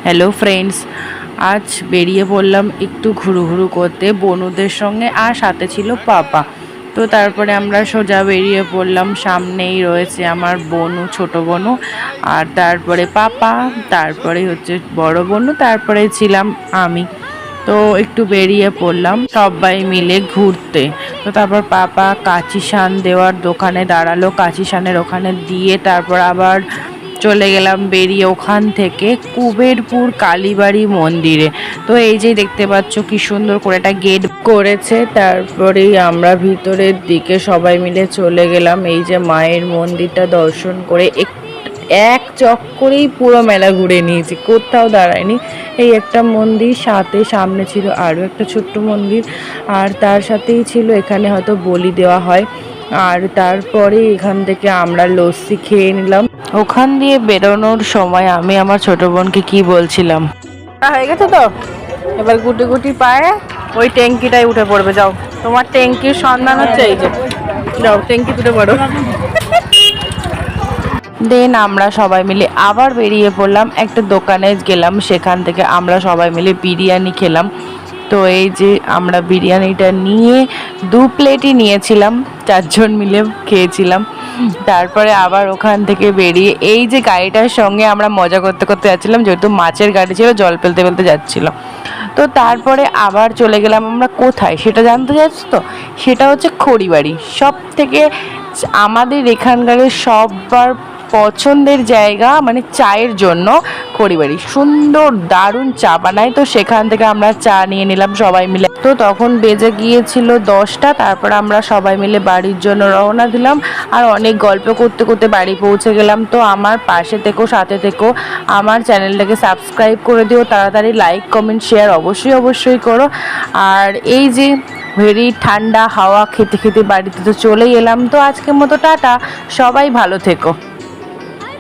Hello friends, আজ বেরিয়ে পড়লাম একটু ঘুরু করতে বনুদের সঙ্গে, আর সাথে ছিল পাপা। তো তারপরে আমরা সোজা বেরিয়ে পড়লাম। সামনেই রয়েছে আমার বনু, ছোট বনু, আর তারপরে পাপা, তারপরে হচ্ছে বড় বনু, তারপরে ছিলাম আমি। তো একটু বেরিয়ে পড়লাম সবাই মিলে ঘুরতে। তো তারপর পাপা কাচি সান দেওয়ার দোকানে দাঁড়ালো, কাচি সানের ওখানে দিয়ে তারপর আবার চলে গেলাম বেরিয়ে ওখান থেকে কুবেরপুর কালীবাড়ি মন্দিরে। তো এই যে দেখতে পাচ্ছ কি সুন্দর করে একটা গেট করেছে। তারপরেই আমরা ভিতরের দিকে সবাই মিলে চলে গেলাম। এই যে মায়ের মন্দিরটা দর্শন করে এক চক্করেই পুরো মেলা ঘুরে নিয়েছি, কোথাও দাঁড়ায়নি। এই একটা মন্দির, সামনে ছিল আরও একটা ছোট্ট মন্দির, আর তার সাথেই ছিল এখানে হয়তো বলি দেওয়া হয়। আর তারপরে এখান থেকে আমরা লস্যি খেয়ে নিলাম। ওখান দিয়ে বেরোনোর সময় আমি আমার ছোট বোনকে কি বলছিলাম, হয়ে গেছে তো এবার গুটি গুটি পায়ে ওই ট্যাঙ্কিটাই উঠে পড়বে। যাও, তোমার ট্যাঙ্কির সন্ধান হচ্ছে, এই যে যাও ট্যাঙ্কি উঠে পড়ো। দেন আমরা সবাই মিলে আবার বেরিয়ে পড়লাম, একটা দোকানে গেলাম, সেখান থেকে আমরা সবাই মিলে বিরিয়ানি খেলাম। তো এই যে আমরা বিরিয়ানিটা নিয়ে 2 প্লেটই নিয়েছিলাম, 4 জন মিলে খেয়েছিলাম। তারপরে আবার ওখান থেকে বেরিয়ে এই যে গাড়িটার সঙ্গে আমরা মজা করতে করতে যাচ্ছিলাম, যেহেতু মাছের গাড়ি ছিল, জল ফেলতে ফেলতে যাচ্ছিল। তো তারপরে আবার চলে গেলাম আমরা কোথায় সেটা জানতে চাচ্ছ তো, সেটা হচ্ছে খড়িবাড়ি। সব থেকে আমাদের এখানকার সবার পছন্দের জায়গা, মানে চায়ের জন্য খড়িবাড়ি। সুন্দর দারুণ চা বানায়। তো সেখান থেকে আমরা চা নিয়ে নিলাম সবাই মিলে। তো তখন বেজে গিয়েছিল 10টা। তারপর আমরা সবাই মিলে বাড়ির জন্য রওনা দিলাম, আর অনেক গল্প করতে করতে বাড়ি পৌঁছে গেলাম। তো আমার পাশে থেকো, সাথে থেকো, আমার চ্যানেলটাকে সাবস্ক্রাইব করে দিও, তাড়াতাড়ি লাইক কমেন্ট শেয়ার অবশ্যই করো। আর এই যে ভেরি ঠান্ডা হাওয়া খেতে খেতে বাড়িতে তো চলেই এলাম। তো আজকের মতো টাটা, সবাই ভালো থেকো।